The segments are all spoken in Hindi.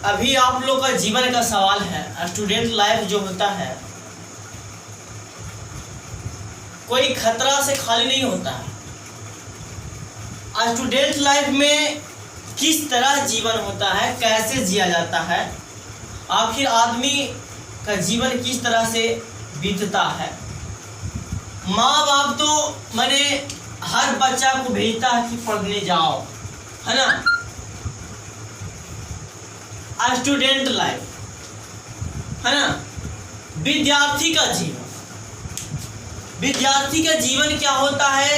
अभी आप लोग का जीवन का सवाल है, स्टूडेंट लाइफ जो होता है कोई खतरा से खाली नहीं होता है। स्टूडेंट लाइफ में किस तरह जीवन होता है, कैसे जिया जाता है, आखिर आदमी का जीवन किस तरह से बीतता है। माँ बाप तो मैंने हर बच्चा को भेजता है कि पढ़ने जाओ, है ना। स्टूडेंट लाइफ, है ना, विद्यार्थी का जीवन। विद्यार्थी का जीवन क्या होता है?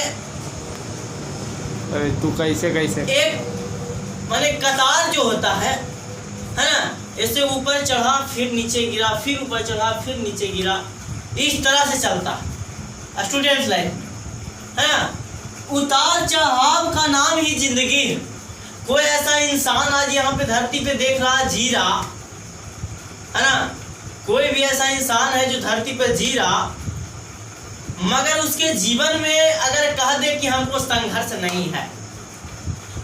अरे तू कैसे एक माने कतार जो होता है ना, इससे ऊपर चढ़ा फिर नीचे गिरा, फिर ऊपर चढ़ा फिर नीचे गिरा, इस तरह से चलता है स्टूडेंट लाइफ, है ना। उतार चढ़ाव का नाम ही जिंदगी है। कोई ऐसा इंसान आज यहाँ पे धरती पे देख रहा, जी रहा, है ना। कोई भी ऐसा इंसान है जो धरती पे जी रहा, मगर उसके जीवन में अगर कह दे कि हमको संघर्ष नहीं है,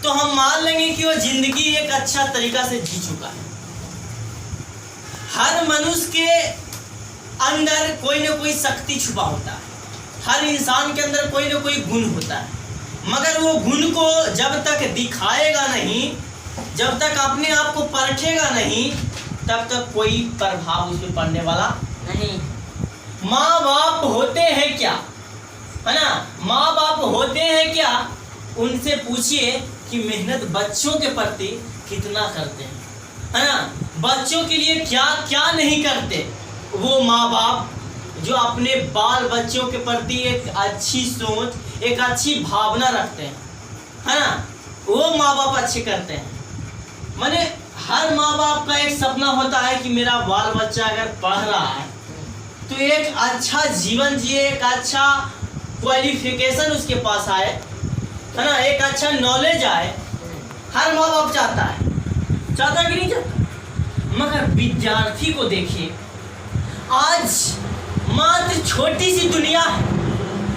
तो हम मान लेंगे कि वो जिंदगी एक अच्छा तरीका से जी चुका है। हर मनुष्य के अंदर कोई ना कोई शक्ति छुपा होता है, हर इंसान के अंदर कोई ना कोई गुण होता है, मगर वो गुण को जब तक दिखाएगा नहीं, जब तक अपने आप को परखेगा नहीं, तब तक कोई प्रभाव उस पर पड़ने वाला नहीं। माँ बाप होते हैं क्या, है ना, माँ बाप होते हैं क्या, उनसे पूछिए कि मेहनत बच्चों के प्रति कितना करते हैं, है ना। बच्चों के लिए क्या क्या नहीं करते वो माँ बाप, जो अपने बाल बच्चों के प्रति एक अच्छी सोच, एक अच्छी भावना रखते हैं, है ना, वो माँ बाप अच्छे करते हैं। माने हर माँ बाप का एक सपना होता है कि मेरा बाल बच्चा अगर पढ़ रहा है तो एक अच्छा जीवन जिए, एक अच्छा क्वालिफिकेशन उसके पास आए, है ना, एक अच्छा नॉलेज आए। हर माँ बाप चाहता है कि नहीं चाहता। मगर विद्यार्थी को देखिए, आज मात्र छोटी सी दुनिया है।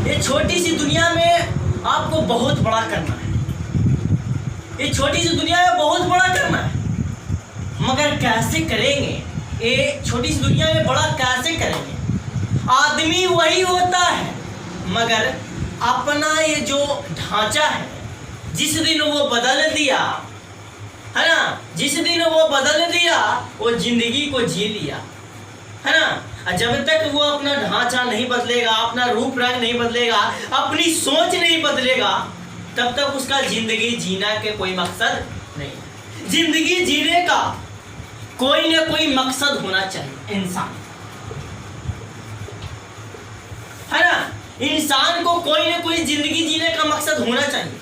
ये छोटी सी दुनिया में आपको बहुत बड़ा करना है, ये छोटी सी दुनिया में बहुत बड़ा करना है, मगर कैसे करेंगे? ये छोटी सी दुनिया में बड़ा कैसे करेंगे? आदमी वही होता है, मगर अपना ये जो ढांचा है, जिस दिन वो बदल दिया, है ना, जिस दिन वो बदल दिया, वो जिंदगी को जी लिया, है ना। जब तक वो अपना ढांचा नहीं बदलेगा, अपना रूप रंग नहीं बदलेगा, अपनी सोच नहीं बदलेगा, तब तक उसका जिंदगी जीना के कोई मकसद नहीं है। जिंदगी जीने का कोई ना कोई मकसद होना चाहिए इंसान, है ना। इंसान को कोई ना कोई जिंदगी जीने का मकसद होना चाहिए।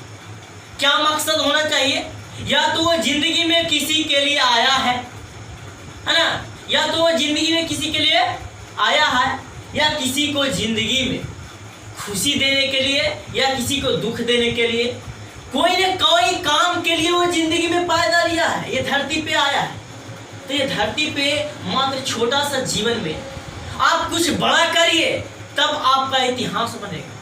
क्या मकसद होना चाहिए? या तो वो जिंदगी में किसी के लिए आया है ना, या तो वो जिंदगी में किसी के लिए आया है, या किसी को जिंदगी में खुशी देने के लिए, या किसी को दुख देने के लिए, कोई न कोई काम के लिए वो जिंदगी में पैदा लिया है, ये धरती पे आया है। तो ये धरती पे मात्र छोटा सा जीवन में आप कुछ बड़ा करिए, तब आपका इतिहास बनेगा।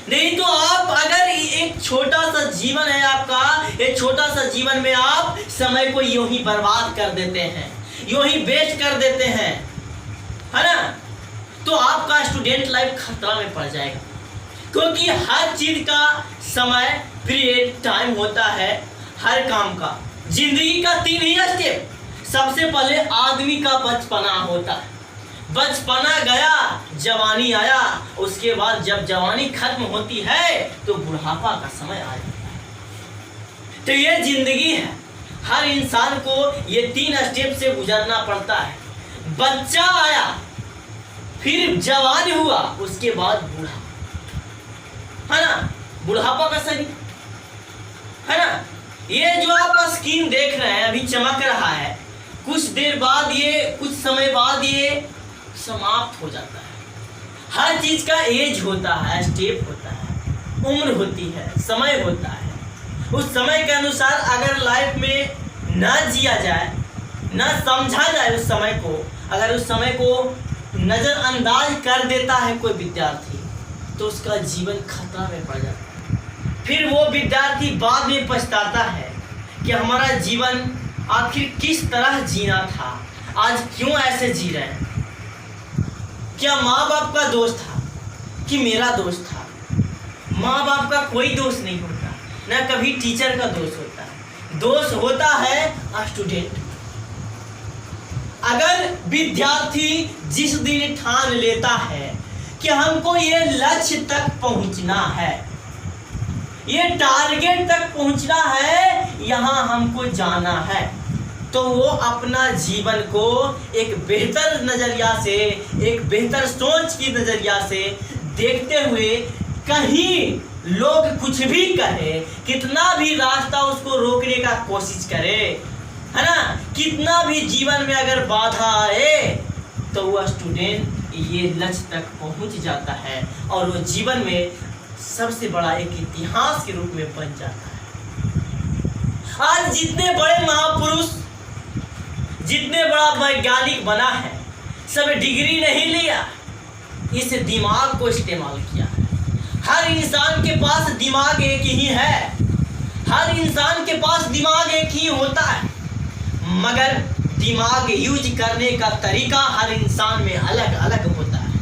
नहीं तो आप अगर एक छोटा सा जीवन है आपका, एक छोटा सा जीवन में आप समय को यूं ही बर्बाद कर देते हैं, यूं ही वेस्ट कर देते हैं, है ना, तो आपका स्टूडेंट लाइफ खतरा में पड़ जाएगा। क्योंकि हर चीज का समय पीरियड टाइम होता है, हर काम का। जिंदगी का 3 ही स्टेप। सबसे पहले आदमी का बचपना होता है, बचपना गया, जवानी आया, उसके बाद जब जवानी खत्म होती है तो बुढ़ापा का समय आ जाता है। तो ये जिंदगी है, हर इंसान को ये 3 स्टेप से गुजरना पड़ता है। बच्चा आया, फिर जवान हुआ, उसके बाद बूढ़ा, है ना, बुढ़ापा का शरीर, है ना। ये जो आप स्किन देख रहे हैं अभी चमक रहा है, कुछ देर बाद ये, कुछ समय बाद ये समाप्त हो जाता है। हर चीज का एज होता है, स्टेप होता है, उम्र होती है, समय होता है। उस समय के अनुसार अगर लाइफ में ना जिया जाए, ना समझा जाए उस समय को, अगर उस समय को नज़रअंदाज कर देता है कोई विद्यार्थी, तो उसका जीवन खतरा में पड़ जाता है। फिर वो विद्यार्थी बाद में पछताता है कि हमारा जीवन आखिर किस तरह जीना था, आज क्यों ऐसे जी रहे हैं? क्या माँ बाप का दोष था कि मेरा दोष था? माँ बाप का कोई दोष नहीं होता, ना कभी टीचर का दोष होता है, दोष होता है स्टूडेंट। अगर विद्यार्थी जिस दिन ठान लेता है कि हमको ये लक्ष्य तक पहुंचना है, ये टारगेट तक पहुंचना है, यहाँ हमको जाना है, तो वो अपना जीवन को एक बेहतर नज़रिया से, एक बेहतर सोच की नज़रिया से देखते हुए, कहीं लोग कुछ भी कहे, कितना भी रास्ता उसको रोकने का कोशिश करे, है ना, कितना भी जीवन में अगर बाधा आए, तो वह स्टूडेंट ये लक्ष्य तक पहुंच जाता है और वो जीवन में सबसे बड़ा एक इतिहास के रूप में बन जाता है। आज जितने बड़े महापुरुष, जितने बड़ा वैज्ञानिक बना है, सब डिग्री नहीं लिया, इस दिमाग को इस्तेमाल किया है। हर इंसान के पास दिमाग एक ही है, हर इंसान के पास दिमाग एक ही होता है, मगर दिमाग यूज करने का तरीका हर इंसान में अलग अलग होता है।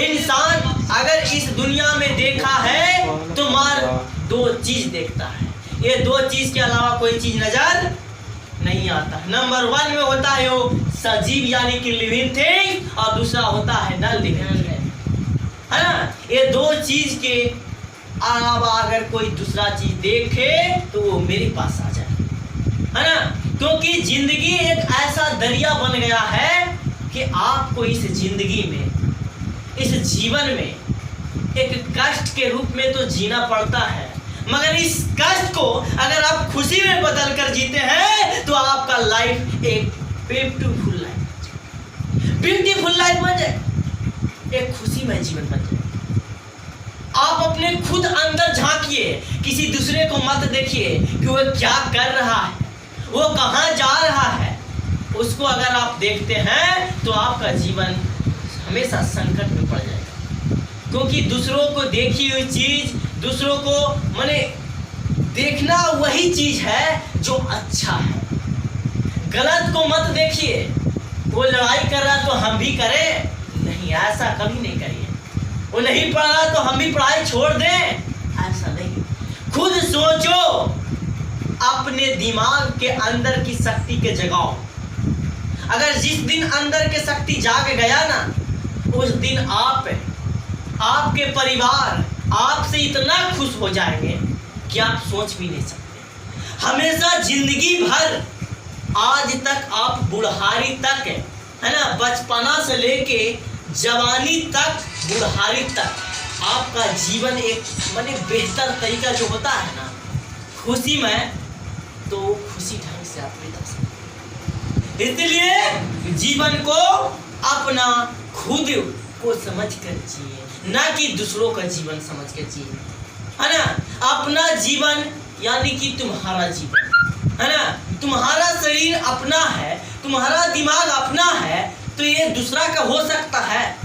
इंसान अगर इस दुनिया में देखा है तो मार दो चीज देखता है, ये दो चीज के अलावा कोई चीज नजर नहीं आता। नंबर 1 में होता है वो सजीव यानी कि लिविंग थिंग, और दूसरा होता है नॉन लिविंग, है ना। ये दो चीज के अलावा अगर कोई दूसरा चीज देखे तो वो मेरे पास आ जाए, है ना, क्योंकि जिंदगी एक ऐसा दरिया बन गया है कि आपको इस जिंदगी में, इस जीवन में एक कष्ट के रूप में तो जीना पड़ता है, मगर इस कष्ट को अगर आप खुशी में बदल कर जीते हैं तो आपका लाइफ एक ब्यूटीफुल लाइफ बन जाए, एक खुशीमय जीवन बन जाए। आप अपने खुद अंदर झांकिए, किसी दूसरे को मत देखिए कि वो क्या कर रहा है, वो कहाँ जा रहा है। उसको अगर आप देखते हैं तो आपका जीवन हमेशा संकट में पड़ जाएगा, क्योंकि दूसरों को देखी हुई चीज, दूसरों को माने देखना वही चीज है जो अच्छा है। गलत को मत देखिए, वो लड़ाई कर रहा तो हम भी करें, नहीं, ऐसा कभी नहीं करिए। वो नहीं पढ़ रहा तो हम भी पढ़ाई छोड़ दें, ऐसा नहीं। खुद सोचो, अपने दिमाग के अंदर की शक्ति के जगाओ। अगर जिस दिन अंदर के शक्ति जाग गया ना, उस दिन आप, आपके परिवार आपसे इतना खुश हो जाएंगे कि आप सोच भी नहीं सकते। हमेशा जिंदगी भर, आज तक आप बुढ़ारी तक, है ना, बचपना से लेके जवानी तक, बुढ़ारी तक आपका जीवन एक माने बेहतर तरीका जो होता है ना, खुशी में, तो खुशी ढंग से आप बिता सकते। इसलिए जीवन को अपना खुद को समझ कर जिए, ना कि दूसरों का जीवन समझ कर जिए, है ना। अपना जीवन यानी कि तुम्हारा जीवन, है ना, तुम्हारा शरीर अपना है, तुम्हारा दिमाग अपना है, तो ये दूसरा का हो सकता है?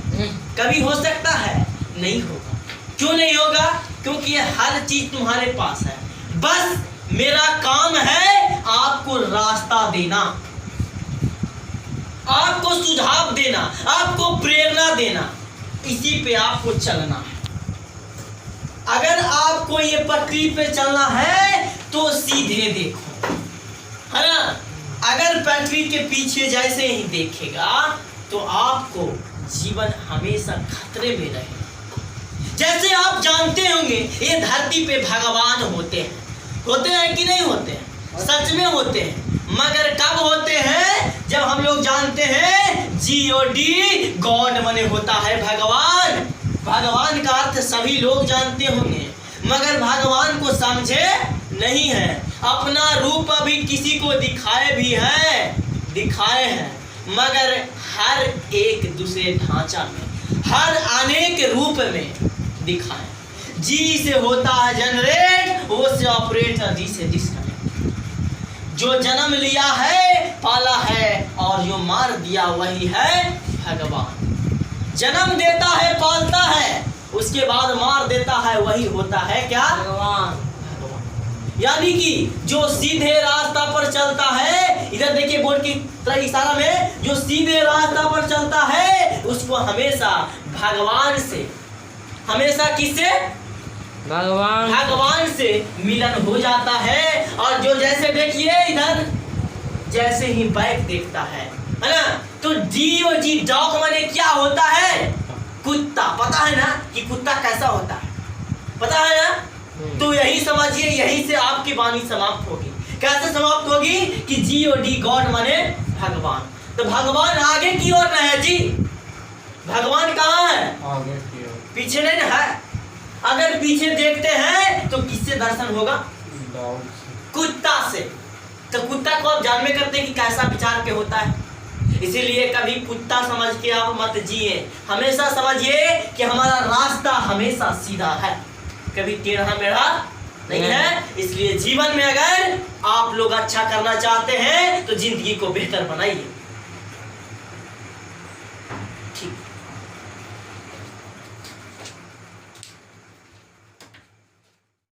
कभी हो सकता है? नहीं होगा। क्यों नहीं होगा? क्योंकि ये हर चीज तुम्हारे पास है। बस मेरा काम है आपको रास्ता देना, आपको सुझाव देना, आपको प्रेरणा देना, इसी पे आपको चलना है। अगर आपको ये पटरी पे चलना है तो सीधे देखो, है ना। अगर पटरी के पीछे जैसे ही देखेगा तो आपको जीवन हमेशा खतरे में रहेगा। जैसे आप जानते होंगे ये धरती पे भगवान होते हैं कि नहीं होते हैं? सच में होते हैं, मगर कब होते हैं? जब हम लोग जानते हैं GOD, गॉड माने होता है भगवान। भगवान का अर्थ सभी लोग जानते होंगे, मगर भगवान को समझे नहीं है। अपना रूप अभी किसी को दिखाए हैं, मगर हर एक दूसरे ढांचा में, हर अनेक रूप में दिखाए। जी से होता है जनरेट, वो से ऑपरेटर, डी से डिस्कनेक्ट। जो जन्म लिया है पाला है, और जो मार दिया वही है भगवान। जन्म देता है पालता है, उसके बाद मार देता है, वही होता है क्या? भगवान। यानी कि जो सीधे रास्ता पर चलता है इधर देखिए बोर्ड की तरह इशारा में, जो सीधे रास्ता पर चलता है उसको हमेशा भगवान से, हमेशा किससे? भगवान से मिलन हो जाता है। और जो जैसे देखिए इधर जैसे ही बैक देखता है ना, तो DOG डॉग माने क्या होता है? कुत्ता। पता है ना कि कुत्ता कैसा होता है, पता है ना? तो यही समझिए, यही से आपकी वाणी समाप्त होगी। कैसे समाप्त होगी? कि GOD गॉड माने भगवान। तो भगवान आगे की ओर ना है जी, भगवान कहाँ है? आगे की ओर, पीछे नहीं ना है। अगर पीछे देखते हैं तो किससे दर्शन होगा? डॉग से। कुत्ता से। तो कुत्ता को आप जान में करते हैं कि कैसा विचार के होता है। इसीलिए कभी कुत्ता समझ के आप मत जिए, हमेशा समझिए कि हमारा रास्ता हमेशा सीधा है, कभी टेढ़ा मेढ़ा नहीं है। इसलिए जीवन में अगर आप लोग अच्छा करना चाहते हैं तो जिंदगी को बेहतर बनाइए। ठीक।